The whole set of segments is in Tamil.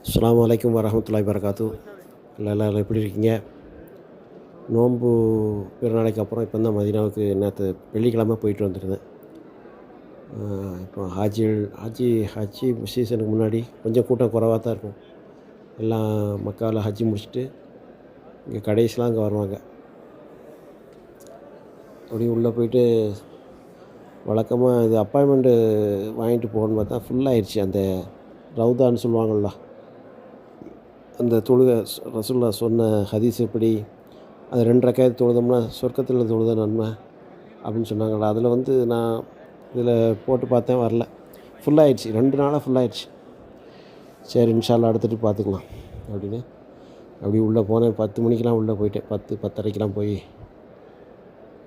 அஸ்ஸலாமு அலைக்கும் வரஹ்மத்துல்லாஹி வரகாத்து. எல்லாரும் எப்படி இருக்கீங்க? நோன்பு பெருநாளைக்கு அப்புறம் இப்போ தான் மதீனாவுக்கு நேற்று வெள்ளிக்கிழமை போயிட்டு வந்துருந்தேன். இப்போ ஹஜ்ஜி சீசனுக்கு முன்னாடி கொஞ்சம் கூட்டம் குறைவாக தான் இருக்கும். எல்லாம் மக்காவில் ஹஜ்ஜி முடிச்சுட்டு இங்கே கடைசிலாம் அங்கே வருவாங்க. அப்படி உள்ளே போயிட்டு வழக்கமாக இது அப்பாயின்மெண்ட்டு வாங்கிட்டு போகணுன்னு பார்த்தா ஃபுல்லாகிடுச்சு. அந்த ரவுதான்னு சொல்லுவாங்கள்ல, அந்த தொழுகை ரசூலுல்லாஹ் சொன்ன ஹதீஸ் எப்படி அது 2 ரக்காயத் தொழுதோம்னா சொர்க்கத்தில் தொழுத நன்மை அப்படின்னு சொன்னாங்கள்ல, அதில் நான் இதில் போட்டு பார்த்தேன், வரல. ஃபுல்லாகிடுச்சு, 2 நாளாக ஃபுல்லாகிடுச்சு. சரி இன்ஷா அல்லாஹ் அடுத்துட்டு பார்த்துக்கலாம் அப்படின்னு அப்படி உள்ளே போனேன். 10 மணிக்கெலாம் உள்ளே போயிட்டேன். 10:30க்கெலாம் போய்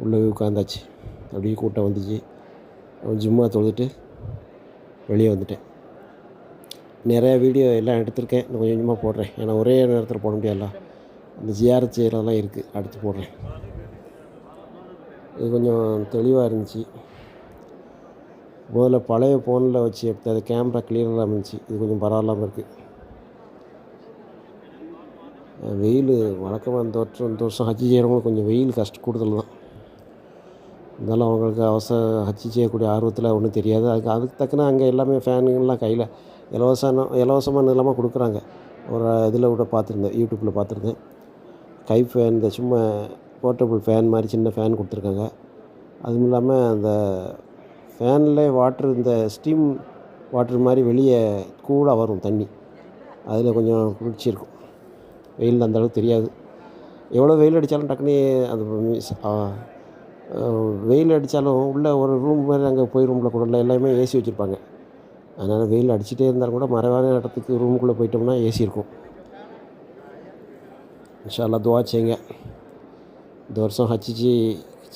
உள்ளே உட்காந்தாச்சு. அப்படியே கூட்டம் வந்துச்சு. ஜும்மா தொழுதுட்டு வெளியே வந்துட்டேன். நிறையா வீடியோ எல்லாம் எடுத்திருக்கேன். இன்னும் கொஞ்சம் கொஞ்சமாக போடுறேன். ஏன்னா ஒரே நேரத்தில் போட முடியாதுல்ல. இந்த ஜியாரத் செய்கிறதெல்லாம் இருக்குது, அடுத்து போடுறேன். இது கொஞ்சம் தெளிவாக இருந்துச்சு. முதல்ல பழைய ஃபோனில் வச்சு எடுத்து அது கேமரா கிளியராக இருந்துச்சு. இது கொஞ்சம் பரவாயில்லாமல் இருக்குது. வெயில் வழக்கமாக இந்த வருஷம் ஹஜ்ஜி செய்கிறவங்களுக்கு கொஞ்சம் வெயில் கஷ்டம் தான். இருந்தாலும் அவங்களுக்கு ஹஜ்ஜி செய்யக்கூடிய ஆர்வத்தில் ஒன்றும் தெரியாது. அதுக்கு தக்கன அங்கே எல்லாமே ஃபேனுங்கள்லாம் கையில் இலவசமாக நிலமாக கொடுக்குறாங்க. ஒரு இதில் கூட பார்த்துருந்தேன், யூடியூப்பில் பார்த்துருந்தேன். கை ஃபேன், இந்த சும்மா போர்ட்டபுள் ஃபேன் மாதிரி சின்ன ஃபேன் கொடுத்துருக்காங்க. அதுவும் இல்லாமல் அந்த ஃபேனில் இந்த ஸ்டீம் வாட்ரு மாதிரி வெளியே கூலாக வரும் தண்ணி. அதில் கொஞ்சம் குளிர்ச்சி இருக்கும். வெயில் அந்தளவுக்கு தெரியாது. எவ்வளோ வெயில் அடித்தாலும் டக்குனு அந்த வெயில் அடித்தாலும் உள்ளே ஒரு ரூம் மாதிரி அங்கே போய் ரூமில் கூட எல்லாமே ஏசி வச்சுருப்பாங்க. அதனால் வெயில் அடிச்சுட்டே இருந்தாலும் கூட மறைவான இடத்துக்கு ரூமுக்குள்ளே போயிட்டோம்னா ஏசி இருக்கும். இன்ஷா அல்லாஹ் துஆ செய்யுங்க. இந்த வருஷம் ஹஜ்ஜி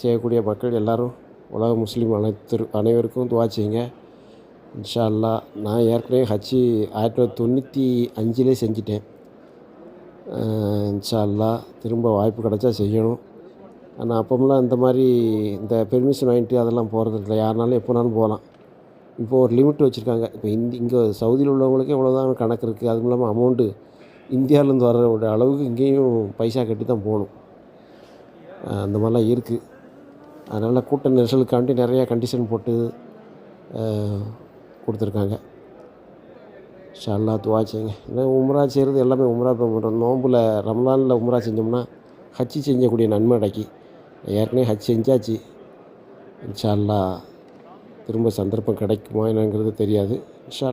செய்யக்கூடிய மக்கள் எல்லோரும், உலக முஸ்லீம் அனைவருக்கும் துஆ செய்யுங்க. இன்ஷா அல்லாஹ். நான் ஏற்கனவே ஹஜ்ஜி 1995 செஞ்சிட்டேன். இன்ஷா அல்லாஹ் திரும்ப வாய்ப்பு கிடச்சா செய்யணும். ஆனால் அப்போம்லாம் இந்த பெர்மிஷன் வாங்கிட்டு அதெல்லாம் போகிறது இல்லை. யாருனாலும் எப்போனாலும் போகலாம். இப்போது ஒரு லிமிட் வச்சுருக்காங்க. இப்போ இங்கே சவுதியில் உள்ளவங்களுக்கே இவ்வளோதான் கணக்கு இருக்குது. அதுவும் இல்லாமல் அமௌண்ட்டு இந்தியாவிலேருந்து வர்ற அளவுக்கு இங்கேயும் பைசா கட்டி தான் போகணும். அந்த மாதிரிலாம் இருக்குது. அதனால் கூட்ட நெரிசலுக்காண்டி நிறையா கண்டிஷன் போட்டு கொடுத்துருக்காங்க. இன்ஷா அல்லாஹ் துஆ செய்யுங்க. ஏன்னா உம்ரா செய்கிறது எல்லாமே உம்ரா நோம்பில் ரமலானில் உம்ரா செஞ்சோம்னா ஹஜ்ஜி செஞ்சக்கூடிய நன்மை கிடைக்கி. ஏற்கனவே ஹஜ் செஞ்சாச்சு. இன்ஷா அல்லாஹ் திரும்ப சந்தர்ப்பம் கிடைக்குமா என்னங்கிறது தெரியாது. இன்ஷா